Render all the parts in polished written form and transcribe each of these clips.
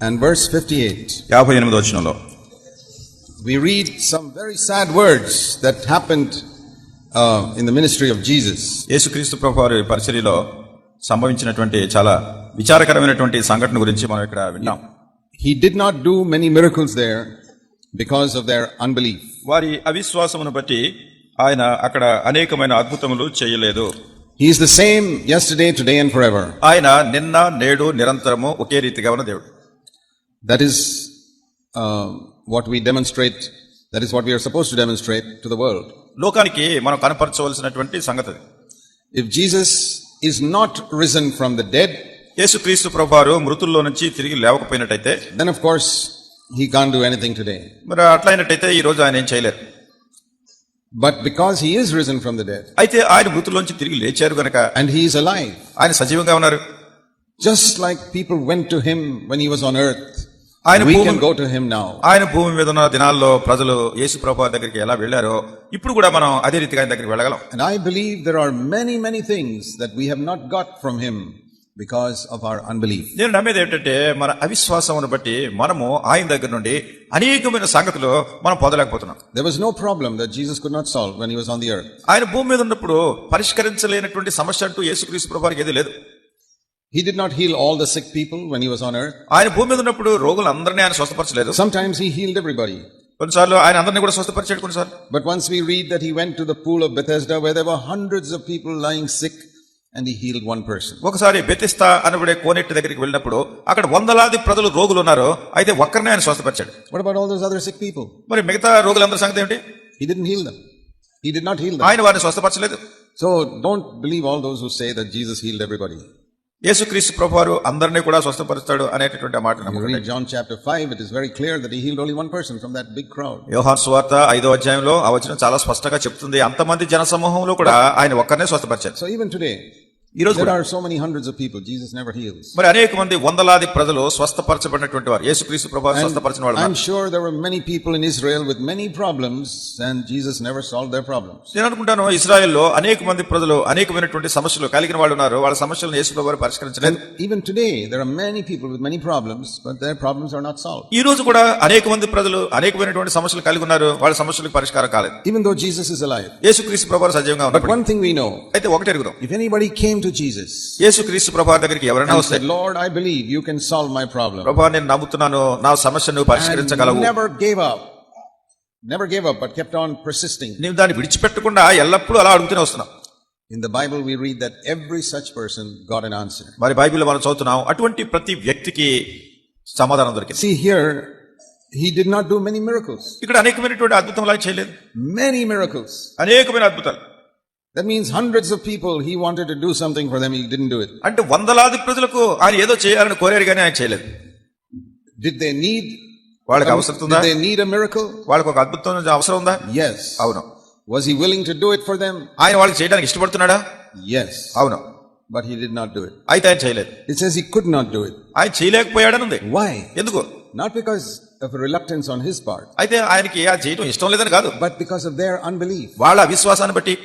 and verse 58. 58వ వచనంలో We read some very sad words that happened in the ministry of Jesus. యేసుక్రీస్తు ప్రభువారి పరిచర్యలో సంభవించినటువంటి చాలా విచారకరమైనటువంటి సంఘటన గురించి మనం ఇక్కడ విన్నాం. He did not do many miracles there because of their unbelief. వారి అవిశ్వాసమును బట్టి ఆయన అక్కడ అనేకమైన అద్భుతములు చేయలేదు. He is the same yesterday, today and forever. ఆయన నిన్న నేడు నిరంతరము ఒకే రీతిగా ఉన్న దేవుడు. That is what we demonstrate. That is what we are supposed to demonstrate to the world. లోకానికి మనం కనపరచవలసినటువంటి సంగతి. If Jesus is not risen from the dead, యేసుక్రీస్తు ప్రభువారు మృతుల్లో నుంచి తిరిగి లేవకపోయినట్టయితే, then of course he can't do anything today. మరి అట్లయినట్టయితే ఈ రోజు ఆయన ఏం చేయలేరు. But because he is risen from the dead, అయితే ఆయన మృతుల్లోంచి తిరిగి లేచారు గనక, and he is alive, ఆయన సజీవంగా ఉన్నారు. just like people went to him when he was on earth, we can go to him now. ఆయన భూమి మీద ఉన్న దినాల్లో ప్రజలు యేసు ప్రభువారి దగ్గరికి ఎలా వెళ్ళారో ఇప్పుడు కూడా మనం అదే రీతిగా ఆయన దగ్గరికి వెళ్ళగలం. And I believe there are many things that we have not got from him because of our unbelief. నేను నమ్మేది ఏంటంటే మన అవిశ్వాసమును బట్టి మనము ఆయన దగ్గర నుండి అనేకమైన సంగతులు మనం పొందలేకపోతున్నాం. There was no problem that Jesus could not solve when he was on the earth. ఆయన భూమి మీద ఉన్నప్పుడు పరిష్కరించలేనటువంటి సమస్య అంటూ యేసుక్రీస్తు ప్రభువారికి ఏదీ లేదు. He did not heal all the sick people when he was on earth. ఆయన భూమి మీద ఉన్నప్పుడు రోగులందరినీ ఆయన స్వస్థపరచలేదు. Sometimes he healed everybody. కొన్నిసార్లు ఆయన అందరినీ కూడా స్వస్థపరిచాడు కొన్నిసార్లు. But once we read that he went to the pool of Bethesda where there were hundreds of people lying sick and he healed one person. ఒకసారి బెతిస్తా అనబడే కోనేటి దగ్గరికి వెళ్ళినప్పుడు అక్కడ వందలాది ప్రజలు రోగులు ఉన్నారు, అయితే ఒక్కరినే ఆయన స్వస్థపరిచాడు. What about all those other sick people? మరి మిగతా రోగులందరి సంగతి ఏమిటి? He didn't heal them. He did not heal them. ఆయన వారిని స్వస్థపరచలేదు. So don't believe all those who say that Jesus healed everybody. యేసుక్రీస్తు ప్రభువారు అందరినీ కూడా స్వస్థపరుస్తాడు అనేటటువంటి మాట You నమ్మకండి. read John chapter 5, it is very clear that he healed only one person from that big crowd. యోహాను సువార్త 5వ అధ్యాయంలో ఆ వచనం చాలా స్పష్టంగా చెప్తుంది, అంతమంది జన సమూహంలో కూడా ఆయన ఒక్కరినే స్వస్థపరిచారు. So even today, ఈ రోజు there are so many hundreds of people Jesus never heals. మరి అనేక మంది వందలాది ప్రజలు స్వస్థపరచబడినటువంటి వారు, యేసుక్రీస్తు ప్రభువారు స్వస్థపరిచిన వాళ్ళు. I'm sure there were many people in Israel with many problems and Jesus never solved their problems. నేను అనుకుంటాను ఇశ్రాయేల్లో అనేక మంది ప్రజలు అనేకమైనటువంటి సమస్యలు కలిగిన వాళ్ళు ఉన్నారు, వాళ్ళ సమస్యలను యేసు ప్రభువారు పరిష్కరించలేదు. Even today there are many people with many problems but their problems are not solved. ఈ రోజు కూడా అనేక మంది ప్రజలు అనేకమైనటువంటి సమస్యలు కలిగి ఉన్నారు, వాళ్ళ సమస్యలకు పరిష్కారం కాలేదు. Even though Jesus is alive. యేసుక్రీస్తు ప్రభువారు సజీవంగా But ఉన్నారు. one thing we know. అయితే ఒకటి ఎరుగుదాం, If anybody came to Jesus యేసుక్రీస్తు ప్రభువారి దగ్గరికి ఎవరైనా and వస్తే, said, Lord, I believe you can solve my problem. ప్రభువా నేను నమ్ముతున్నాను, నా సమస్యను పరిష్కరించగలవు, And never gave up but kept on persisting. నీవు దాన్ని విడిచిపెట్టకుండా ఎల్లప్పుడూ అలా అడుగుతూనే వస్తున్నావు. In the Bible we read that every such person got an answer. మరి బైబిల్లో మనం చదువుతున్నాం అటువంటి ప్రతి వ్యక్తికి సమాధానం దొరికింది. See here, he did not do many miracles. ఇక్కడ అనేకమైనటువంటి అద్భుతములు ఆయన చేయలేదు. Many miracles. అనేకమైన అద్భుతాలు. That means hundreds of people he wanted to do something for them, he didn't do it. అంటే వందలాది ప్రజలకు ఆయన ఏదో చేయాలని కోరారు కానీ ఆయన చేయలేదు. Did they need వాళ్ళకి అవసరం ఉందా? Did they need a miracle? వాళ్ళకి ఒక అద్భుతం అవసరం ఉందా? Yes. అవును. Was he willing to do it for them? ఆయన వాళ్ళకి చేయడానికి ఇష్టపడుతున్నాడా? Yes. అవును. But he did not do it. అయితే ఆయన చేయలేదు. It says he could not do it. ఆయన చేయలేకపోయాడని ఉంది. Why? ఎందుకు? Not because of a reluctance on his part. అయితే ఆయనకి ఆ చేయడం ఇష్టం లేదని కాదు, But because of their unbelief. వాళ్ళ అవిశ్వాసాన్ని బట్టి.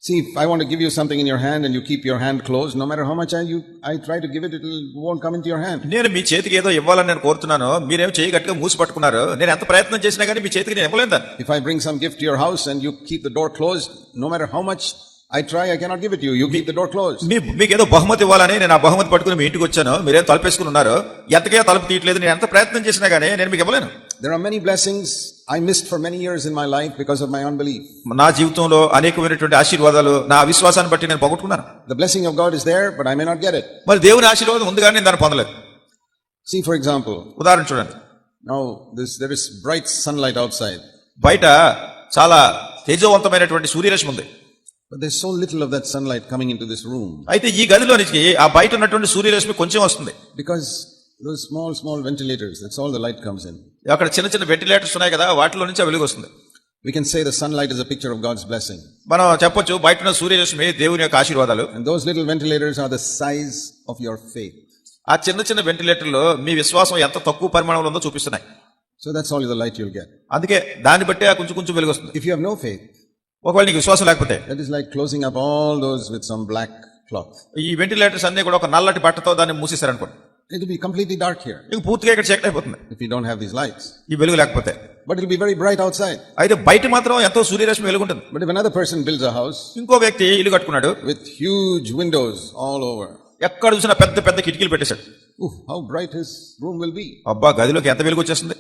See, if I want to give you something in your hand and you keep your hand closed, no matter how much I try to give it, it won't come into your hand. నేను మీ చేతికి ఏదో ఇవ్వాలని నేను కోరుతున్నాను, మీరేం చేయి గట్టిగా మూసి పట్టుకున్నారు, నేను ఎంత ప్రయత్నం చేసినా కానీ మీ చేతికి నేను ఇవ్వలేను దాన్ని. If I bring some gift to your house and you keep the door closed, no matter how much I try, I cannot give it to you. You keep the door closed. మీకు ఏదో బహుమతి ఇవ్వాలని నేను ఆ బహుమతి పట్టుకుని మీ ఇంటికి వచ్చాను, మీరేం తలుపేసుకుని ఉన్నారు, ఎంతకే తలుపు తీయట్లేదు, నేను ఎంత ప్రయత్నం చేసినా కానీ నేను మీకు ఇవ్వలేను. There are many blessings I missed for many years in my life because of my unbelief. నా జీవితంలో అనేకమైనటువంటి ఆశీర్వాదాలు నా అవిశ్వాసాన్ని బట్టి నేను పోగొట్టుకున్నాను. The blessing of God is there, but I may not get it. మరి దేవుని ఆశీర్వాదం ఉంది కానీ నేను దాన్ని పొందలేదు. See, for example, ఉదాహరణ చూడండి. now there is bright sunlight outside. బయట చాలా తేజవంతమైనటువంటి సూర్యరశ్మి ఉంది. But there's so little of that sunlight coming into this room. అయితే ఈ గదిలోనికి ఆ బయట ఉన్నటువంటి సూర్యరశ్మి కొంచెం వస్తుంది. Because those small ventilators, that's all the light comes in. అక్కడ చిన్న చిన్న వెంటిలేటర్స్ ఉన్నాయి కదా, వాటిలో నుంచి వెలుగు వస్తుంది. We can say the sunlight is a picture of God's blessing. మనం చెప్పొచ్చు బయట ఉన్న సూర్యరశ్మి దేవుని యొక్క ఆశీర్వాదాలు. And those little ventilators are the size of your faith. ఆ చిన్న చిన్న వెంటిలేటర్లు మీ విశ్వాసం ఎంత తక్కువ పరిమాణంలో ఉందో చూపిస్తున్నాయి. So that's all the light you'll get. అందుకే దాన్ని బట్టి ఆ కొంచెం వెలుగు వస్తుంది. If you have no faith, ఒకవేళ నీకు విశ్వాసం లేకపోతే, that is like closing up all those with some black cloth. ఈ వెంటిలేటర్స్ అన్ని కూడా ఒక నల్లటి బట్టతో దాన్ని మూసేశారనుకోండి. It will be completely dark here ఇంక పూర్తిగా ఇక్కడ చీకటి అయిపోతుంది if you don't have these lights. ఈ వెలుగు లేకపోతే. But it will be very bright outside. అయితే బయట మాత్రం ఎంతో సూర్యరశ్మి వెలుగుంటుంది. But if another person builds a house ఇంకో వ్యక్తి ఇల్లు కట్టుకున్నాడు, with huge windows all over, ఎక్కడ చూసినా పెద్ద పెద్ద కిటికీలు పెట్టేశాడు. how bright his room will be. అబ్బా, గదిలోకి ఎంత వెలుగు వచ్చేస్తుంది.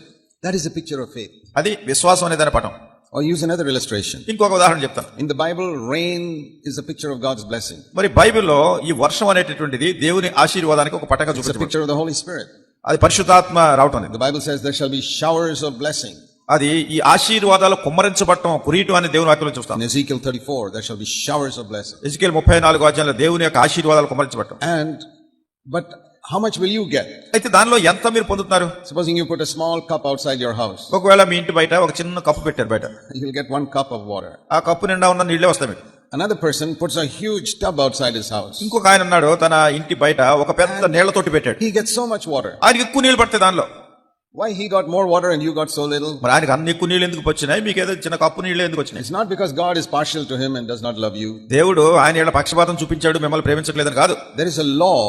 That is a picture of faith. అది విశ్వాసం అనే దాని పటం. Or use another illustration. ఇంకొక ఉదాహరణ చెప్తాను. In the Bible, rain is a picture of God's blessing. మరి బైబిల్లో ఈ వర్షం అనేటటువంటిది దేవుని ఆశీర్వాదానికి ఒక పటంగా It's a చూపించబడింది. picture of the Holy Spirit. అది పరిశుద్ధాత్మ రావటం అనేది. The Bible says there shall be showers of blessing. అది ఈ ఆశీర్వాదాలు కుమ్మరించబడటం కురీటు అని దేవుని వాక్యంలో చూస్తాం. In Ezekiel 34, there shall be showers of blessing. Ezekiel 34 అధ్యాయంలో దేవుని యొక్క ఆశీర్వాదాలు కుమ్మరించబడటం. But how much will you get? అయితే దానిలో ఎంత మీరు పొందుతున్నారు? Supposing you put a small cup outside your house. ఒకవేళ మీ ఇంటి బయట ఒక చిన్న కప్పు పెట్టారు బయట, You will get 1 cup of water. ఆ కప్పు నిండా ఉన్న నీళ్లే వస్తాయి మీకు. Another person puts a huge tub outside his house. ఇంకొక ఆయన ఉన్నాడు, తన ఇంటి బయట ఒక పెద్ద నీళ్ల తొట్టి పెట్టాడు. He gets so much water. ఆయనకి ఎక్కువ నీళ్లు పడతాయి దానిలో. Why he got more water and you got so little? మరి ఆయనకి అన్ని ఎక్కువ నీళ్లు ఎందుకు వచ్చినాయి, మీకు ఏదో చిన్న కప్పు నీళ్లు ఎందుకు వచ్చినాయి? It's not because God is partial to him and does not love you. దేవుడు ఆయన ఏళ్ళ పక్షపాతం చూపించాడు, మిమ్మల్ని ప్రేమించట్లేదని కాదు. There is a law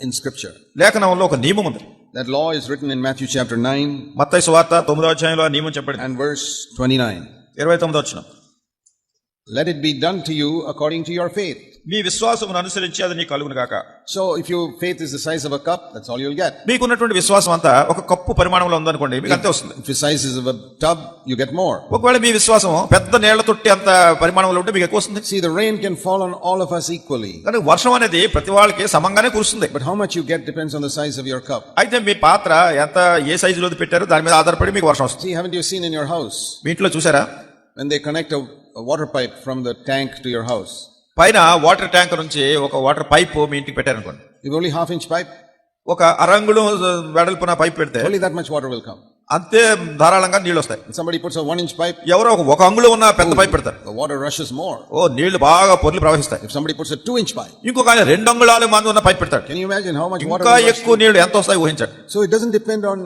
in scripture. లేఖనంలో ఒక నియమం ఉంది. That law is written in Matthew chapter 9 మత్తయి సువార్త 9వ అధ్యాయంలో ఆ నియమం చెప్పబడింది. and verse 29. 29వ వచనం. Let it be done to you according to your faith. మీ విశ్వాసమును అనుసరించి అది నీకు కలుగును గాక. So if your faith is the size of a cup, that's all you'll get. మీకున్నటువంటి విశ్వాసం అంతా ఒక కప్పు పరిమాణంలో ఉందనుకోండి, మీకు అంతే వస్తుంది. If your size is of a tub, you get more. ఒకవేళ మీ విశ్వాసం పెద్ద నీళ్ల తొట్టి అంత పరిమాణంలో ఉంటే మీకు ఎక్కువ వస్తుంది. See, the rain can fall on all of us equally. కానీ వర్షం అనేది ప్రతి వాళ్ళకి సమంగానే కురుస్తుంది. But how much you get depends on the size of your cup. అయితే మీ పాత్ర ఎంత ఏ సైజులో పెట్టారో దాని మీద ఆధారపడి మీకు వర్షం వస్తుంది. See, haven't you seen in your house? మీ ఇంట్లో చూసారా, When they connect a water pipe from the tank to your house. పైన వాటర్ ట్యాంక్ నుంచి ఒక వాటర్ పైప్ మీ ఇంటికి పెట్టారనుకోండి, If only half-inch pipe, ఒక అరంగుళం వెడల్పున పైప్ పెడితే only that much water will come. అంతే ధారాళంగా నీళ్ళు వస్తాయి. If somebody puts a 1-inch pipe, ఎవరో ఒక అంగుళం ఉన్న పెద్ద పైప్ పెడతారు, the water rushes more. నీళ్లు బాగా పొర్లి ప్రవహిస్తాయి. If somebody puts a 2-inch pipe, ఇంకొక ఆయన 2 అంగుళాలు మంది ఉన్న పైప్ పెడతాడు, can you imagine how much water ఇంకా will rush ఎక్కువ నీళ్లు ఎంత వస్తాయి ఊహించండి. So it doesn't depend on,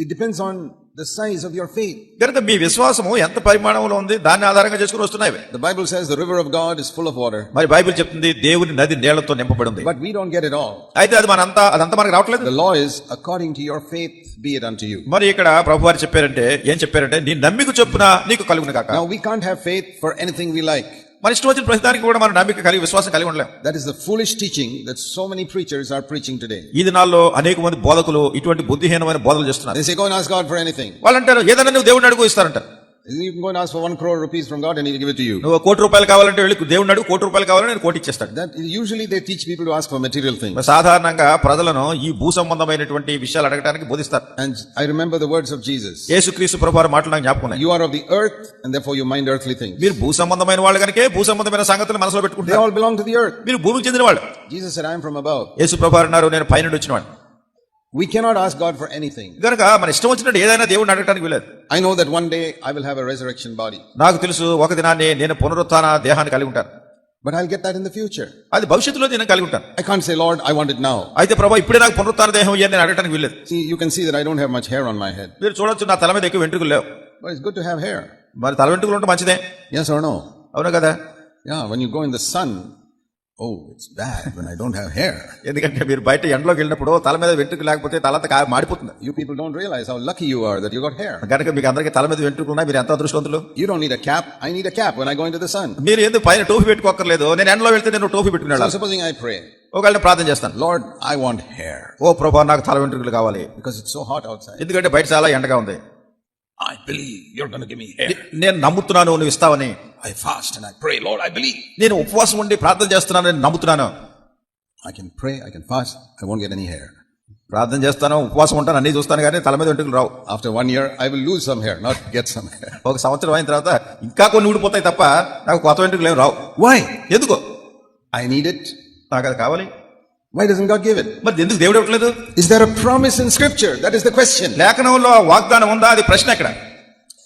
it depends on the size of your faith. కనుక మీ విశ్వాసము ఎంత పరిమాణంలో ఉంది దాన్ని ఆధారంగా చేసుకుని వస్తున్నాయి. The Bible says the river of God is full of water. మరి బైబిల్ చెప్తుంది దేవుని నది నీళ్లతో నింపబడి ఉంది. But we don't get it all. అయితే అది అదంతా మనకు రావట్లేదు. The law is according to your faith be it unto you. మరి ఇక్కడ ప్రభువారు చెప్పారంటే ఏం చెప్పారంటే, నీ నమ్మిక చొప్పున నీకు కలుగును కాక. Now we can't have faith for anything we like. మన ఇష్టం వచ్చిన ప్రతిదానికి కూడా మన నమ్మిక కలిగి విశ్వాసం కలిగి ఉండలేం. That is the foolish teaching that so many preachers are preaching today. ఈ దినాల్లో అనేక మంది బోధకులు ఇటువంటి బుద్ధిహీనమైన బోధలు చేస్తున్నారు. They say go and ask God for anything. వాళ్ళు అంటారు ఏదైనా నువ్వు దేవుడిని అడుగు ఇస్తారంటారు. You can go and ask for 1 crore rupees from God and He'll give it to you. నువ్వు 1 కోటి రూపాయలు కావాలంటే వెళ్ళి దేవుడిని అడుగు, 1 కోటి రూపాయలు కావాలని నేను కోటి ఇచ్చేస్తాడు. That usually they teach people to ask for material things. సాధారణంగా ప్రజలను ఈ భూ సంబంధమైనటువంటి విషయాలు అడగడానికి బోధిస్తారు. And I remember the words of Jesus. యేసుక్రీస్తు ప్రభువారి మాటలు నాకు జ్ఞాపకం ఉన్నాయి. You are of the earth and therefore you mind earthly things. మీరు భూ సంబంధమైన వాళ్ళు కనుకే భూ సంబంధమైన సంగతులు మనసులో They పెట్టుకుంటారు. all belong to the earth. మీరు భూమికి చెందిన వాళ్ళు. Jesus said, I am from above. యేసు ప్రభువారు అన్నారు, నేను పైనుండి వచ్చినవాడు. We cannot ask God for anything. కనుక మన ఇష్టం వచ్చినట్టు ఏదైనా దేవుడిని అడగడానికి వీలేదు. I know that one day I will have a resurrection body. నాకు తెలుసు ఒక దినాన్ని నేను పునరుత్థాన దేహాన్ని కలిగి ఉంటాను. But I'll get that in the future. అది భవిష్యత్తులో నేను కలిగి ఉంటాను. I can't say, Lord, I want it now. అయితే ప్రభు ఇప్పుడే నాకు పునరుత్థాన దేహం ఇయ్యని నేను అడగడానికి వీలేదు. See, you can see that I don't have much hair on my head. మీరు చూడొచ్చు నా తల మీద ఎక్కువ వెంట్రుకలు లేవు. But it's good to have hair. మరి తల వెంట్రుకలు ఉంటే మంచిదే. Yes or no? అవును కదా. Yeah, when you go in the sun, oh, it's bad when I don't have hair. ఎందుకంటే మీరు బయట ఎండలోకి వెళ్ళినప్పుడు తల మీద వెంట్రుక లేకపోతే తలంతా మాడిపోతుంది. You people don't realize how lucky you are that you got hair. కనుక మీకు అందరికీ తల మీద వెంట్రుకలు ఉన్నాయి, మీరు ఎంత అదృష్టవంతులు. You don't need a cap. I need a cap when I go into the sun. మీరు ఎందుకు పైన టోపీ పెట్టుకోకర్లేదు, నేను ఎండలో వెళ్తే నేను టోపీ So పెట్టుకున్నాను. supposing I pray, ఒకవేళ ప్రార్థన చేస్తాను, Lord, I want hair. ఓ ప్రభు నాకు తల వెంట్రుకలు కావాలి, Because it's so hot outside. ఎందుకంటే బయట చాలా ఎండగా ఉంది. I believe you're going to give me hair. నేను నమ్ముతున్నాను నువ్వు ఇస్తావని. I fast and I pray, Lord, I believe. నేను ఉపవాసం ఉండి ప్రార్థన చేస్తున్నాను, నేను నమ్ముతున్నాను. I can pray, I can fast, I won't get any hair. ప్రార్థన చేస్తాను, ఉపవాసం ఉంటాను, అన్ని చూస్తాను, కానీ తల మీద వెంట్రుకలు రావు. After 1 year, I will lose some hair, not get some hair. ఒక సంవత్సరం అయిన తర్వాత ఇంకా కొన్ని ఊడిపోతాయి తప్ప నాకు కొత్త వెంట్రుకలు ఏమి రావు. Why? ఎందుకో I need it. నాకు అది కావాలి. Why doesn't God give it? మరి ఎందుకు దేవుడు ఇవ్వట్లేదు? Is there a promise in scripture? That is the question. లేఖనంలో వాగ్దానం ఉందా, అది ప్రశ్న ఎక్కడ.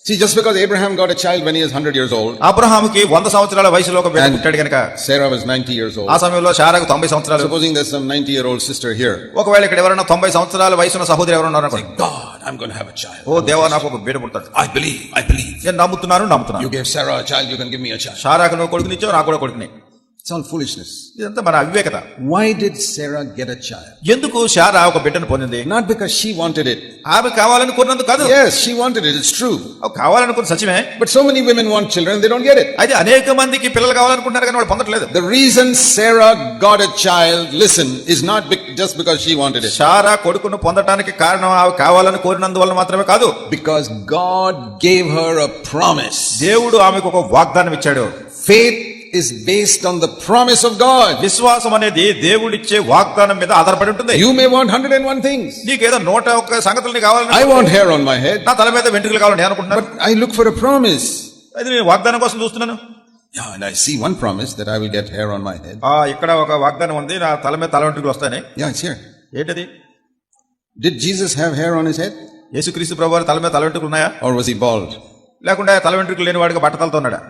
See, just because Abraham got a child when he is 100 years old, అబ్రహాముకి 100 సంవత్సరాల వయసులో ఒక బిడ్డ పుట్టాడు కనుక, Sarah was 90 years old. ఆ సమయంలో శారాకు 90 సంవత్సరాలు. Supposing there's some 90-year-old sister here. ఒకవేళ ఇక్కడ ఎవరైనా 90 సంవత్సరాల వయసున్న సహోదరి ఎవరైనా ఉన్నారు అనుకోండి. God, I'm going to have a child. ఓ దేవా, నాకు ఒక బిడ్డ పుడతాడు. I believe. నేను నమ్ముతున్నాను. You gave Sarah a child, you can give me a child. శారాకు నువ్వు కొడుకునిచ్చావు, నాకు కూడా కొడుకుని. It's all foolishness. ఇదంతా మన అవివేకత. Why did Sarah get a child? ఎందుకు శారా ఒక బిడ్డను పొందింది? Not because she wanted it. ఆమె కావాలని కోరినందుకు కాదు. Yes, she wanted it. It's true. కావాలనుకున్న సత్యమే. But so many women want children, they don't get it. అయితే అనేక మందికి పిల్లలు కావాలనుకుంటున్నారు కానీ వాళ్ళు పొందట్లేదు. The reason Sarah got a child, listen, is not just because she wanted it. Sarah కొడుకును పొందటానికి కారణం ఆమె కావాలని కోరినందువల్ల మాత్రమే కాదు. Because God gave her a promise. దేవుడు ఆమెకు ఒక వాగ్దానం ఇచ్చాడు. Faith is based on the promise of God. విశ్వాసం అనేది దేవుడిచ్చే వాగ్దానం మీద ఆధారపడి ఉంటుంది. You may want 101 things. నీకేదో 101 సంగతులు నీకు కావాలని, I want hair on my head. నా తల మీద వెంట్రుకలు కావాలని నేను అనుకుంటున్నాను. But I look for a promise. అయితే నేను వాగ్దానం కోసం చూస్తున్నాను. Yeah, and I see one promise that I will get hair on my head. ఇక్కడ ఒక వాగ్దానం ఉంది, నా తల మీద తల వెంట్రుకలు వస్తాయని. Yeah, it's here. ఏంటది? Did Jesus have hair on his head? యేసుక్రీస్తు ప్రభువారు తల మీద తల వెంట్రుకలు ఉన్నాయా? Or was he bald? లేకుంటే తల వెంట్రుకలు లేని వాడిగా బట్టతలతో ఉన్నాడా?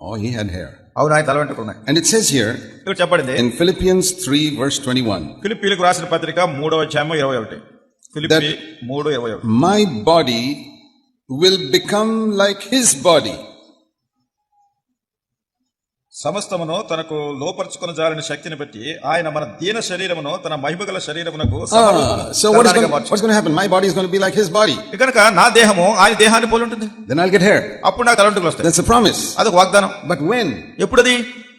Oh, he had hair. అవును, ఆయన తల వెంట్రుకలు ఉన్నాయి. And it says here ఇక్కడ చెప్పండి in Philippians 3 verse 21. ఫిలిప్పీలకు రాసిన పత్రిక 3:21. Philippi 3:21. My body will become like his body. సమస్తమును తనకు లోపరుచుకుని జాలిన శక్తిని బట్టి ఆయన మన దీన శరీరమును తన మహిమగల శరీరమునకు So what's going to happen? My body is going to be like his body. కనుక నా దేహము ఆయన దేహాన్ని పోలి ఉంటుంది. Then I'll get hair. అప్పుడు నాకు తల వెంట్రుకలు వస్తాయి. That's a promise. అదొక వాగ్దానం. But when? ఎప్పుడది?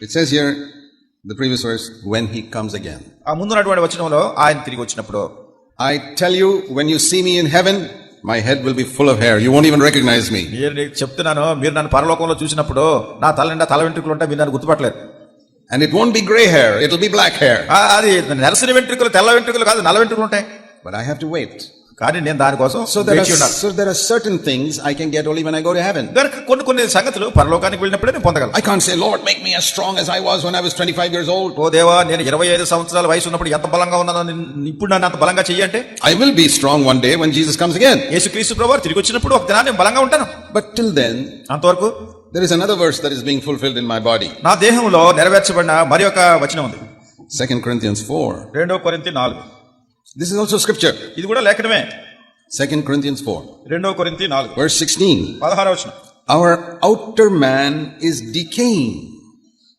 It says here, the previous verse, when he comes again. ఆ ముందున్నటువంటి వచనంలో ఆయన తిరిగి వచ్చినప్పుడు. I tell you, when you see me in heaven, my head will be full of hair. You won't even recognize me. నేను నీకు చెప్తున్నాను, మీరు నన్ను పరలోకంలో చూసినప్పుడు నా తల నిండా తల వెంట్రుకలు ఉంటాయి, మీరు నన్ను గుర్తుపట్టలేరు. And it won't be gray hair, it'll be black hair. అది నెరసిన వెంట్రుకలు, తెల్ల వెంట్రుకలు కాదు, నల్ల వెంట్రుకలు ఉంటాయి. But I have to wait. కానీ నేను దానికోసం So there are certain things I can get only when I go to heaven. కనుక కొన్ని సంగతులు పరలోకానికి వెళ్ళినప్పుడే నేను పొందగలను. I can't say, Lord, make me as strong as I was when I was 25 years old. ఓ దేవా, నేను 25 సంవత్సరాల వయసు ఉన్నప్పుడు ఎంత బలంగా ఉన్నానో ఇప్పుడు నన్ను అంత బలంగా చెయ్యంటే. I will be strong one day when Jesus comes again. యేసుక్రీస్తు ప్రభువారు తిరిగి వచ్చినప్పుడు ఒక దినాన్ని నేను బలంగా ఉంటాను. But till then, అంతవరకు there is another verse that is being fulfilled in my body. నా దేహంలో నెరవేర్చబడిన మరి ఒక వచనం ఉంది. 2 Corinthians 4. 2 కొరింథీ 4. This is also scripture. ఇది కూడా లేఖనమే. 2 Corinthians 4. 2 కొరింథీ 4. Verse 16. 16వ వచనం. Our outer man is decaying.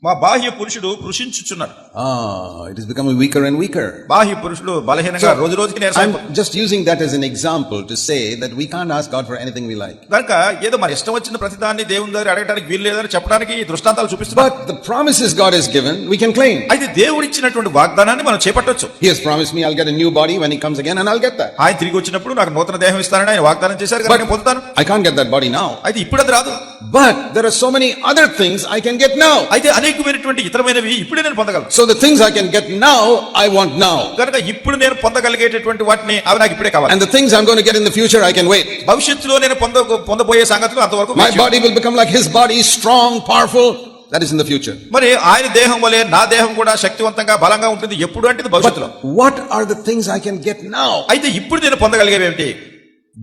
మా బాహ్య పురుషుడు కృషించుచున్నాడు. It is becoming weaker and weaker. బాహ్య పురుషుడు బలహీనంగా రోజు రోజుకి I'm just using that as an example to say that we can't ask God for anything we like. కనుక ఏదో మన ఇష్టం వచ్చిన ప్రతిదాన్ని దేవుని దగ్గర అడగడానికి వీలు లేదని చెప్పడానికి ఈ దృష్టాంతాలు చూపిస్తున్నాం. But the promises God has given, we can claim. అయితే దేవుడు ఇచ్చినటువంటి వాగ్దానాన్ని మనం చేపట్టొచ్చు. He has promised me I'll get a new body when he comes again, and I'll get that. ఆయన తిరిగి వచ్చినప్పుడు నాకు నూతన దేహం ఇస్తానని ఆయన వాగ్దానం చేశారు కదా, నేను పొందుతాను. I can't get that body now. అయితే ఇప్పుడు అది రాదు. But there are so many other things I can get now. అయితే అనేకమైనటువంటి ఇతరమైనవి ఇప్పుడే నేను పొందగలను. So the things I can get now, I want now. కనుక ఇప్పుడు నేను పొందగలిగేటటువంటి వాటిని అవి నాకు ఇప్పుడే కావాలి. And the things I'm going to get in the future, I can wait. భవిష్యత్తులో నేను పొందబోయే సంగతులు అంతవరకు My body will become like his body, strong, powerful. That is in the future. మరి ఆయన దేహం వలె నా దేహం కూడా శక్తివంతంగా బలంగా ఉంటుంది. ఎప్పుడు అంటే భవిష్యత్తులో. What are the things I can get now? అయితే ఇప్పుడు నేను పొందగలిగేవి ఏమిటి?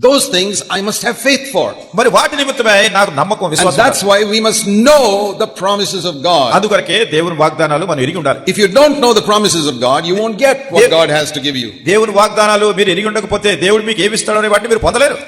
Those things I must have faith for. మరి వాటి నిమిత్తమే నాకు నమ్మకం, విశ్వాసం. And that's why we must know the promises of God. అందుకొరకే దేవుని వాగ్దానాలు మనం ఎరిగి ఉండాలి. If you don't know the promises of God, you won't get what God has to give you. దేవుని వాగ్దానాలు మీరు ఎరిగి ఉండకపోతే దేవుడు మీకు ఏమి ఇస్తాడో అనే వాటిని మీరు పొందలేరు.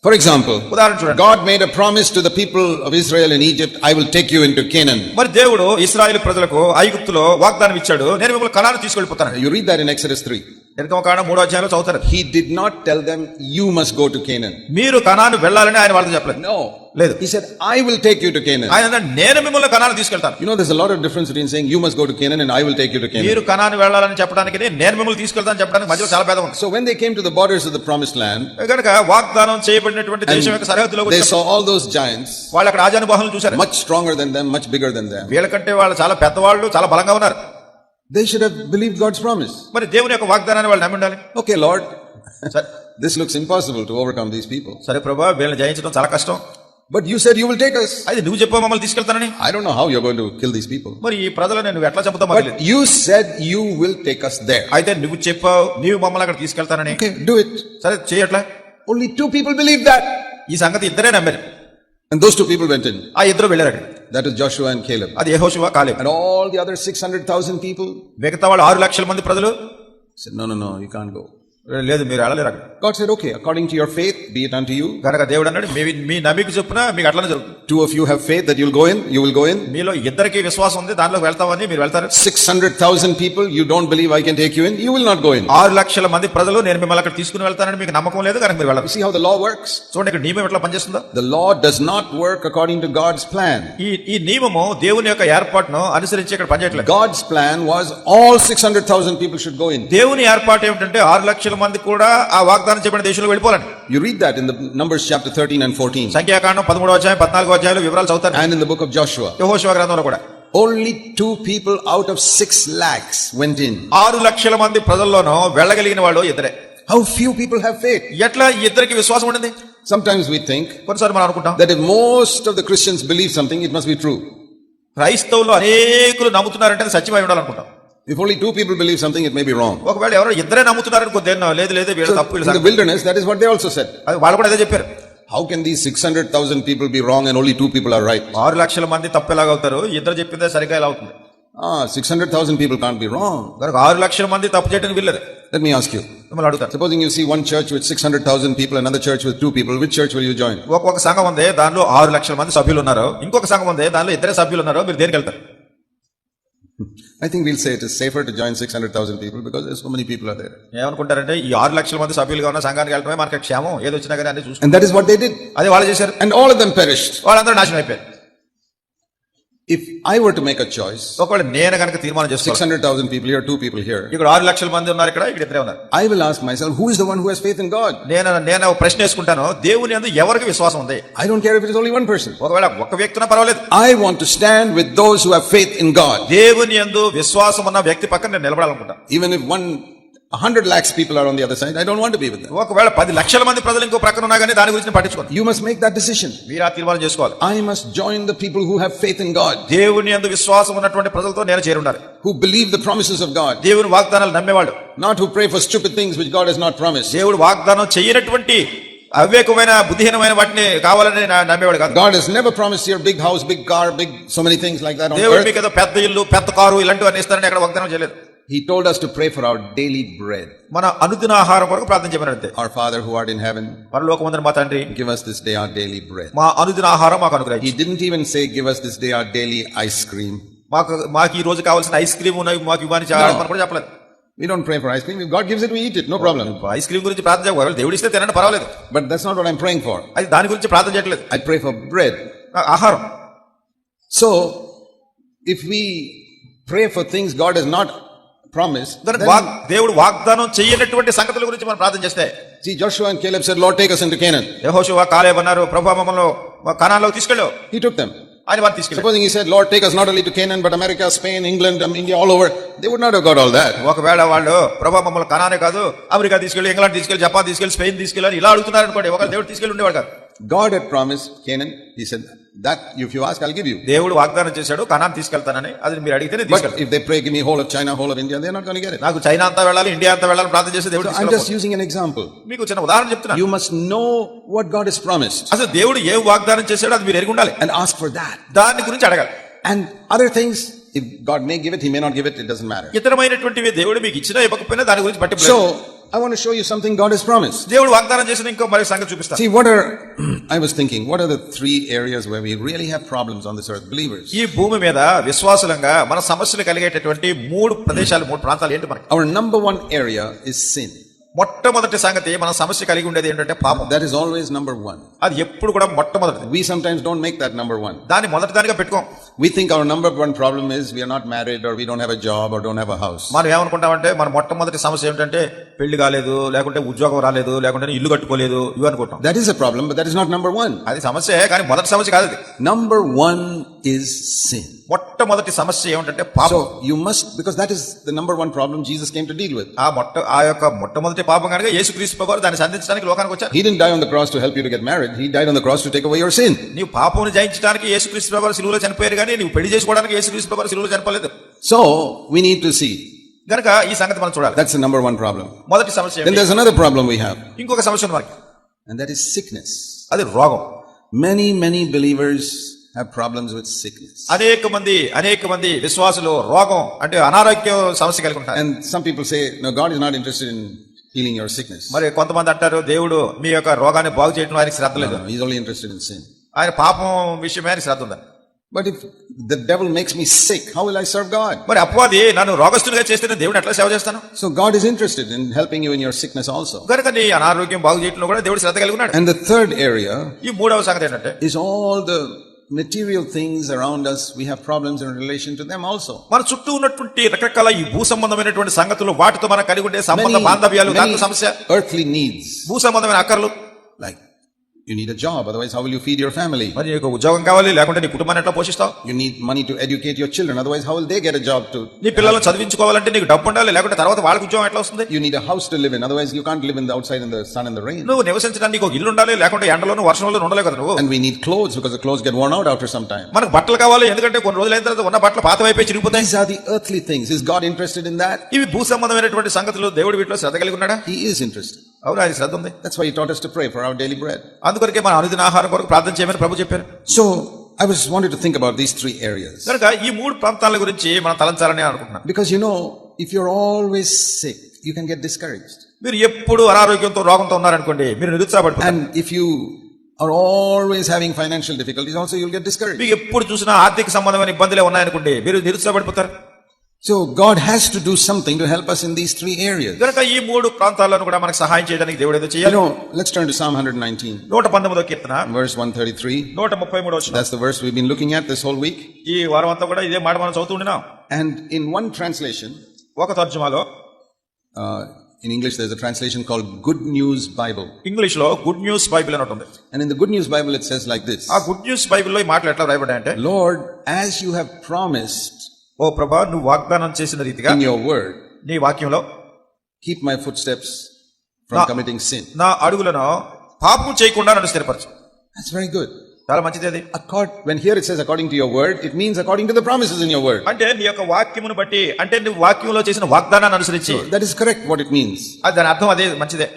For example, ఉదాహరణ చూడండి. God made a promise to the people of Israel in Egypt, I will take you into Canaan. మరి దేవుడు ఇశ్రాయేలు ప్రజలకు ఐగుప్తులో వాగ్దానం ఇచ్చాడు, నేను మిమ్మల్ని కనాను తీసుకెళ్ళిపోతాను. You read that in Exodus 3. నిర్గమకాండం 3వ అధ్యాయంలో చదువుతారు. He did not tell them you must go to Canaan. మీరు కనాను వెళ్ళాలని ఆయన వాళ్ళతో చెప్పలేదు. No. లేదు. He said I will take you to Canaan. ఆయన అన్నాడు, నేను మిమ్మల్ని కనాను తీసుకెళ్తాను. You know there's a lot of difference between saying you must go to Canaan and I will take you to Canaan. మీరు కనాను వెళ్ళాలని చెప్పడానికి నేను మిమ్మల్ని తీసుకెళ్తాను చెప్పడానికి మధ్యలో చాలా భేదం ఉంది. So when they came to the borders of the promised land, కనుక వాగ్దానం చేయబడినటువంటి దేశం యొక్క సరిహద్దులో they saw all those giants. వాళ్ళు అక్కడ ఆజానుబాహులను చూశారు. Much stronger than them, much bigger than them. వీళ్ళకంటే వాళ్ళు చాలా పెద్దవాళ్ళు, చాలా బలంగా ఉన్నారు. They should have believed God's promise. మరి దేవుని యొక్క వాగ్దానాన్ని వాళ్ళు నమ్మి ఉండాలి. Okay, Lord, this looks impossible to overcome these people. సరే ప్రభువా, వీళ్ళని జయించడం చాలా కష్టం. But you said you will take us. అది నువ్వు చెప్పావు మమ్మల్ని తీసుకెళ్తానని. I don't know how you're going to kill these people. మరి ఈ ప్రజలను నువ్వు ఎట్లా చంపుతావు మరి? But you said you will take us there. అయితే నువ్వు చెప్పావు నీవు మమ్మల్ని అక్కడ తీసుకెళ్తానని. Okay, do it. సరే చేయట్లా. Only 2 people believed that. ఈ సంగతి ఇద్దరే నమ్మారు. And those 2 people went in. ఆ ఇద్దరు వెళ్ళారు అక్కడ. That is Joshua and Caleb. అది యెహోషువ, కాలేబు. And all the other 600,000 people మిగతా వాళ్ళు 6 లక్షల మంది ప్రజలు said, no, you can't go. లేదు మీరు వెళ్ళలేరు అక్కడ. God said, okay, according to your faith, be it unto you. కనుక దేవుడు అన్నాడు మీ నమ్మిక చొప్పున మీకు అట్లనే జరుగుతుంది. 2 of you have faith that you'll go in, you will go in. మీలో ఇద్దరికి విశ్వాసం ఉంది, దానిలోకి వెళ్తామని మీరు వెళ్తారు. 600,000 people, you don't believe I can take you in, you will not go in. 6 లక్షల మంది ప్రజలు నేను మిమ్మల్ని అక్కడ తీసుకుని వెళ్తానని మీకు నమ్మకం లేదు కనుక మీరు వెళ్ళరు. You see how the law works? చూడండి ఇక్కడ నియమం ఎట్లా పనిచేస్తుందో. The law does not work according to God's plan. ఈ నియమము దేవుని యొక్క ఏర్పాటును అనుసరించి ఇక్కడ పనిచేయట్లేదు. God's plan was all 600,000 people should go in. దేవుని ఏర్పాటు ఏమిటంటే 6 లక్షల మంది కూడా ఆ వాగ్దానం చెప్పిన దేశంలో వెళ్ళిపోవాలని. You read that in the Numbers chapter 13 and 14. సంఖ్యాకాండం 13వ అధ్యాయం 14వ అధ్యాయంలో వివరాలు చదువుతారు. And in the book of Joshua. యెహోషువ గ్రంథంలో కూడా Only 2 people out of 6 lakhs went in. 6 లక్షల మంది ప్రజల్లోనూ వెళ్ళగలిగిన వాళ్ళు ఇద్దరే. How few people have faith. ఎట్లా ఇద్దరికి విశ్వాసం ఉండింది? Sometimes we think కొన్నిసార్లు మనం అనుకుంటాం that if most of the Christians believe something, it must be true. క్రైస్తవులు అనేకులు నమ్ముతున్నారంటే అది సత్యమై ఉండాలనుకుంటాం. If only 2 people believe something, it may be wrong. ఒకవేళ ఎవరో ఇద్దరే నమ్ముతున్నారనుకో లేదు వీళ్ళ తప్పు In the wilderness, that is what they also said. వాళ్ళు కూడా అదే చెప్పారు. How can these 600,000 people be wrong and only 2 people are right? 6 లక్షల మంది తప్పు ఎలాగవుతారు, ఇద్దరు చెప్పిందే సరిగా ఎలా అవుతుంది? 600,000 people can't be wrong. కనుక 6 లక్షల మంది తప్పు చేయడానికి వీల్లేదు. Let me ask you. మిమ్మల్ని అడుగుతాను. Supposing you see one church with 600,000 people, another church with 2 people, which church will you join? ఒక సంఘం ఉంది, దానిలో 6 లక్షల మంది సభ్యులు ఉన్నారు. ఇంకొక సంఘం ఉంది, దానిలో ఇద్దరే సభ్యులు ఉన్నారు. మీరు దేనికి వెళ్తారు? I think we'll say it is safer to join 600,000 people because there's so many people are there. ఏమనుకుంటారంటే ఈ 6 లక్షల మంది సభ్యులుగా ఉన్న సంఘానికి వెళ్ళటమే మనకి క్షేమం, ఏది వచ్చినా కానీ అన్ని చూసుకుంటాం. And that is what they did. అదే వాళ్ళు చేశారు. And all of them perished. వాళ్ళందరూ నాశనం అయిపోయారు. If I were to make a choice, ఒకవేళ నేను కనుక తీర్మానం చేస్తాను, 600,000 people here, 2 people here, ఇక్కడ 6 లక్షల మంది ఉన్నారు, ఇక్కడ ఇద్దరే ఉన్నారు. I will ask myself, who is the one who has faith in God? నేను ప్రశ్న వేసుకుంటాను, దేవుని యందు ఎవరికి విశ్వాసం ఉంది? I don't care if it is only one person. ఒకవేళ ఒక వ్యక్తినా పర్వాలేదు. I want to stand with those who have faith in God. దేవుని యందు విశ్వాసం ఉన్న వ్యక్తి పక్కన నేను నిలబడాలనుకుంటా. Even if 100 lakhs people are on the other side, I don't want to be with them. ఒకవేళ 10 లక్షల మంది ప్రజలు ఇంకో ప్రక్కన ఉన్నా కానీ దాని గురించి పట్టించుకోను. You must make that decision. మీరు ఆ తీర్మానం చేసుకోవాలి. I must join the people who have faith in God, దేవుని యందు విశ్వాసం ఉన్నటువంటి ప్రజలతో నేను చేరి ఉండాలి. who believe the promises of God, దేవుని వాగ్దానాలు నమ్మేవాళ్ళు, not who pray for stupid things which God has not promised. దేవుడు వాగ్దానం చేయనటువంటి అవివేకమైన బుద్ధిహీనమైన వాటిని కావాలని నమ్మేవాడు కాదు. God has never promised you a big house, big car, big so many things like that on దేవుడు earth. మీకు ఏదో పెద్ద ఇల్లు, పెద్ద కారు ఇలాంటివన్నీ ఇస్తారని ఎక్కడ వాగ్దానం చేయలేదు. He told us to pray for our daily bread. మన అనుదిన ఆహారం కొరకు ప్రార్థన చేయమని. Our Father who art in heaven, పరలోకమందున మా తండ్రి, give us this day our daily bread. మా అనుదిన ఆహారం మాకు అనుగ్రహించు. He didn't even say give us this day our daily ice cream. మాకు ఈ రోజు కావాల్సిన ఐస్ క్రీమ్ మాకు ఇవ్వని కూడా చెప్పలేదు. We don't pray for ice cream. If God gives it, we eat it. No problem. Ice cream గురించి ప్రార్థన చేయకూడదు. దేవుడు ఇస్తే తినండి పర్వాలేదు. But that's not what I'm praying for. అది దాని గురించి ప్రార్థన చేయట్లేదు. I pray for bread. ఆహారం. So, if we pray for things God has not promised, దేవుడు వాగ్దానం చేయనటువంటి సంగతుల గురించి మనం ప్రార్థన చేస్తే, see, Joshua and Caleb said, Lord, take us into Canaan. యెహోషువ కాలేబు అన్నారు, ప్రభువా మమ్మల్ని కనాన్లోకి తీసుకెళ్ళు. He took them. ఆయన వారిని తీసుకెళ్ళాడు. Supposing he said, Lord, take us not only to Canaan, but America, Spain, England, India, all over, they would not have got all that. ఒకవేళ వాళ్ళు ప్రభువా మమ్మల్ని కనానే కాదు, అమెరికా తీసుకెళ్ళి, ఇంగ్లాండ్ తీసుకెళ్ళి, జపాన్ తీసుకెళ్ళి, స్పెయిన్ తీసుకెళ్ళి ఇలా అడుగుతున్నారు అనుకోండి. ఒకవేళ దేవుడు తీసుకెళ్ళి ఉండేవాడు కాదు. God had promised Canaan. He said, that if you ask, I'll give you. దేవుడు వాగ్దానం చేశాడు, కనాన్ తీసుకెళ్తానని. అది మీరు అడిగితేనే తీసుకెళ్తాను. But if they pray, give me whole of China, whole of India, they're not going to get it. నాకు China అంతా వెళ్ళాలి, ఇండియా అంతా వెళ్ళాలి ప్రార్థన చేస్తే దేవుడు I'm just using an example. మీకు చిన్న ఉదాహరణ చెప్తున్నా. You must know what God has promised. అసలు దేవుడు ఏ వాగ్దానం చేశాడో అది మీరు ఎరిగి ఉండాలి. And ask for that. దాని గురించి అడగాలి. And other things, if God may give it, He may not give it, it doesn't matter. ఇతరమైనటువంటివి దేవుడు మీకు ఇచ్చినా ఇవ్వకపోయినా దాని గురించి పట్టింపు. So, I want to show you something God has promised. దేవుడు వాగ్దానం చేసిన ఇంకో మరి సంగతి చూపిస్తాను. See, I was thinking, what are the 3 areas where we really have problems on this earth, believers? ఈ భూమి మీద విశ్వాసులంగా మన సమస్యలు కలిగేటటువంటి 3 ప్రదేశాలు, 3 ప్రాంతాలు ఏంటి మనకి? Our number 1 area is sin. మొట్టమొదటి సంగతి మన సమస్య కలిగి ఉండేది ఏంటంటే పాపం. That is always number 1. అది ఎప్పుడు కూడా మొట్టమొదటిది. We sometimes don't make that number 1. దాన్ని మొదటి దానిగా పెట్టుకోం. We think our number 1 problem is we are not married, or we don't have a job, or don't have a house. మనం ఏమనుకుంటామంటే మన మొట్టమొదటి సమస్య ఏమిటంటే పెళ్లి కాలేదు, లేకుంటే ఉద్యోగం రాలేదు, లేకుంటే ఇల్లు కట్టుకోలేదు, ఇవి అనుకుంటాం. That is a problem, but that is not number 1. అది సమస్య, కానీ మొదటి సమస్య కాదు అది. Number 1 is sin. మొట్టమొదటి సమస్య ఏమిటంటే పాపం. So you must, because that is the number 1 problem Jesus came to deal with. ఆ యొక్క మొట్టమొదటి పాపం కనుక యేసుక్రీస్తు ప్రభువు దాన్ని సంధించడానికి లోకానికి వచ్చారు. He didn't die on the cross to help you to get married. He died on the cross to take away your sin. నీవు పాపమును జయించడానికి యేసుక్రీస్తు ప్రభువు శిలువలో చనిపోయారు, కానీ నీవు పెళ్లి చేసుకోవడానికి యేసుక్రీస్తు ప్రభువు శిలువలో చనిపోలేదు. So we need to see. గనుక ఈ సంగతి మనం చూడాలి. That's the number 1 problem. మొదటి సమస్య. Then there's another problem we have. ఇంకొక సమస్య ఉంది మనకి. And that is sickness. అది రోగం. Many believers have problems with sickness. అనేక మంది విశ్వాసులు రోగం అంటే అనారోగ్య సమస్య కలిగి ఉంటారు. And some people say, no, God is not interested in healing your sickness. మరి కొంతమంది అంటారు దేవుడు మీ యొక్క రోగాన్ని బాగు చేయడంలో ఆయనకి శ్రద్ధ లేదు, He's only interested in sin. ఆయన పాపం విషయమే ఆయన శ్రద్ధ ఉంది. But if the devil makes me sick, how will I serve God? మరి అపవాది నన్ను రోగస్తునిగా చేస్తే నేను దేవుడు ఎట్లా సేవ చేస్తాను? So God is interested in helping you in your sickness also. కనుక నీ అనారోగ్యం బాగు చేయడంలో కూడా దేవుడు శ్రద్ధ కలిగి ఉన్నాడు. And the third area ఈ మూడవ సంగతి ఏంటంటే is all the material things around us. We have problems in relation to them also. మన చుట్టూ ఉన్నటువంటి రకరకాల ఈ భూ సంబంధమైనటువంటి సంగతులు, వాటితో మనం కలిగి ఉండే సంబంధ బాంధవ్యాలు, దాంట్లో సమస్య, earthly needs. భూ సంబంధమైన అక్కర్లు. Like you need a job, otherwise how will you feed your family? మరి నీకు ఉద్యోగం కావాలి, లేకుంటే నీ కుటుంబాన్ని ఎట్లా పోషిస్తావు? You need money to educate your children, otherwise how will they get a job to? నీ పిల్లలను చదివించుకోవాలంటే నీకు డబ్బు ఉండాలి, లేకుంటే తర్వాత వాళ్ళకి ఉద్యోగం ఎట్లా వస్తుంది? You need a house to live in, otherwise you can't live in the outside in the sun and the rain. నువ్వు నివసించడానికి ఒక ఇల్లు ఉండాలి, లేకుంటే ఎండలోను వర్షంలోనూ ఉండలేవు కదా నువ్వు. And we need clothes because the clothes get worn out after some time. మనకు బట్టలు కావాలి, ఎందుకంటే కొన్ని రోజులు అయిన తర్వాత ఉన్న బట్టలు పాతవైపోయి చిరిగిపోతాయి. These are the earthly things. Is God interested in that? ఇవి భూ సంబంధమైనటువంటి సంగతులు. దేవుడు వీటిలో శ్రద్ధ కలిగి ఉన్నాడా? He is interested. అవును, ఆయన శ్రద్ధ ఉంది. That's why he taught us to pray for our daily bread. అందుకొరకే మన అనుదిన ఆహారం కొరకు ప్రార్థన చేయమని ప్రభు చెప్పారు. So I was wanted to think about these three areas. కనుక ఈ మూడు ప్రాంతాల గురించి మనం తలంచాలని అనుకుంటున్నాను. Because you know, if you're always sick, you can get discouraged. మీరు ఎప్పుడు అనారోగ్యంతో రోగంతో ఉన్నారనుకోండి, మీరు నిరుత్సాహపడిపోతారు. And if you are always having financial difficulties, also you'll get discouraged. మీకు ఎప్పుడు చూసినా ఆర్థిక సంబంధమైన ఇబ్బందులే ఉన్నాయనుకోండి, మీరు నిరుత్సాహపడిపోతారు. So God has to do something to help us in these three areas. కనుక ఈ మూడు ప్రాంతాలను కూడా మనకు సహాయం చేయడానికి దేవుడు ఏదో You చేయాలి. know, let's turn to Psalm 119, 119వ Keerthana verse 133. 133వ వచనం. That's the verse we've been looking at this whole week. ఈ వారం అంతా కూడా ఇదే మాట మనం చదువుతూ ఉండినాం. And in one translation, ఒక తర్జుమాలో, in English there's a translation called Good News Bible. English లో గుడ్ న్యూస్ బైబిల్ అని ఉంటుంది. And in the Good News Bible it says like this. ఆ గుడ్ న్యూస్ బైబిల్లో ఈ మాటలు ఎట్లా రాయబడ్డాయంటే, Lord, as you have promised ఓ ప్రభా, నువ్వు వాగ్దానం చేసిన రీతిగా in your word, నీ వాక్యంలో keep my footsteps from committing sin. నా అడుగులను పాపం చేయకుండా నన్ను స్థిరపరచు. That's very good. చాలా మంచిది అది. When here it says according to your word, it means according to the promises in your word. అంటే నీ యొక్క వాక్యమును బట్టి, అంటే నువ్వు వాక్యంలో చేసిన వాగ్దానాన్ని అనుసరించి. That is correct what it means. దాని అర్థం అదే, మంచిదే.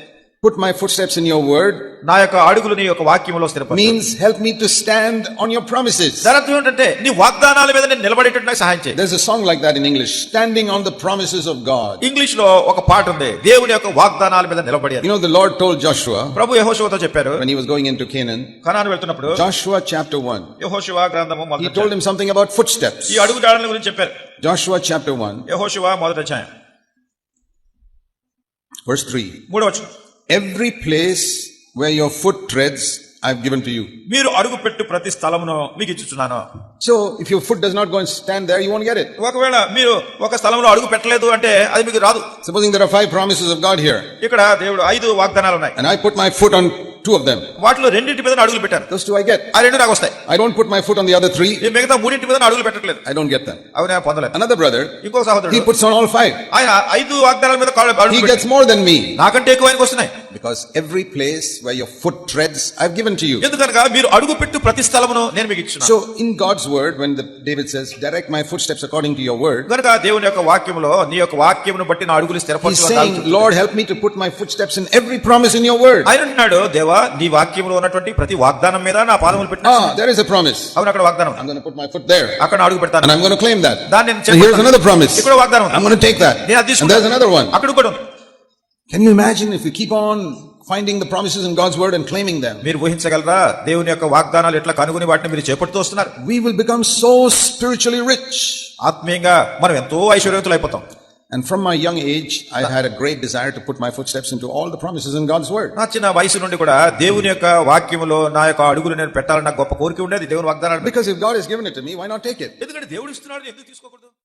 Put my footsteps in your word నా యొక్క అడుగులు నీ యొక్క వాక్యములో స్థిరపరచు means help me to stand on your promises. దాని అర్థం ఏంటంటే నీ వాగ్దానాల మీద నేను నిలబడేటట్టు నాకు సహాయం చేయి. There's a song like that in English, standing on the promises of God. English లో ఒక పాట ఉంది, దేవుని యొక్క వాగ్దానాల మీద నిలబడి. You know, the Lord told Joshua ప్రభు యెహోషువతో చెప్పారు when he was going into Canaan, కనాను వెళ్తున్నప్పుడు, Joshua chapter 1, యెహోషువ గ్రంథము he మొదటి told him something about footsteps. ఈ అడుగుజాడల గురించి చెప్పారు. Joshua chapter 1, యెహోషువ మొదటి అధ్యాయం verse 3. మూడవ వచనం. Every place where your foot treads, I've given to you. మీరు అడుగు పెట్టు ప్రతి స్థలమును మీకు ఇచ్చుచున్నాను. So if your foot does not go and stand there, you won't get it. ఒకవేళ మీరు ఒక స్థలంలో అడుగు పెట్టలేదు అంటే అది మీకు రాదు. Supposing there are 5 promises of God here, ఇక్కడ దేవుడు 5 వాగ్దానాలు ఉన్నాయి. and I put my foot on 2 of them. వాటిలో రెండింటి మీద అడుగులు పెట్టాను. Those 2 I get. ఆ రెండు నాకు వస్తాయి. I don't put my foot on the other 3. నేను మిగతా మూడింటి మీద అడుగులు పెట్టట్లేదు. I don't get them. అవి నేను పొందలేదు. Another brother, ఇంకో he సహోదరుడు, puts on all 5. ఆయన 5 వాగ్దానాల మీద అడుగులు He పెట్టాడు. gets more than me. నాకంటే ఎక్కువ ఆయనకు వస్తున్నాయి. Because every place where your foot treads, I've given to you. ఎందుకనగా మీరు అడుగు పెట్టు ప్రతి స్థలమును నేను మీకు ఇచ్చున్నాను. So in God's word, when David says, direct my footsteps according to your word, కనుక దేవుని యొక్క వాక్యములో నీ యొక్క వాక్యమును బట్టి నా అడుగులు he's స్థిరపరచు. saying, Lord, help me to put my footsteps in every promise in your word. ఆయన అంటున్నాడు, దేవా నీ వాక్యములో ఉన్నటువంటి ప్రతి వాగ్దానం మీద నా పాదములు పెట్టు. There is a promise. అవును, అక్కడ వాగ్దానం. I'm going to put my foot there. అక్కడ అడుగు And పెడతాను. I'm going to claim that. దాన్ని నేను And here's another promise. ఇక్కడ వాగ్దానం ఉంది. I'm going to take that. నేను అది And తీసుకుంటాను. there's another one. అక్కడ కూడా ఉంది. Can you imagine if we keep on finding the promises in God's word and claiming them? మీరు ఊహించగలరా దేవుని యొక్క వాగ్దానాలు ఎట్లా కనుగొని వాటిని మీరు చేపడుతూ వస్తున్నారు? We will become so spiritually rich. ఆత్మీయంగా మనం ఎంతో ఐశ్వర్యవంతులు అయిపోతాం. And from my young age, I've had a great desire to put my footsteps into all the promises in God's word. నా చిన్న వయసు నుండి కూడా దేవుని యొక్క వాక్యములో నా యొక్క అడుగులు నేను పెట్టాలని నాకు గొప్ప కోరిక ఉండేది. దేవుని వాగ్దానాలు Because if God has given it to me, why not take it? ఎందుకంటే దేవుడు ఇస్తున్నాడు, ఎందుకు తీసుకోకూడదు?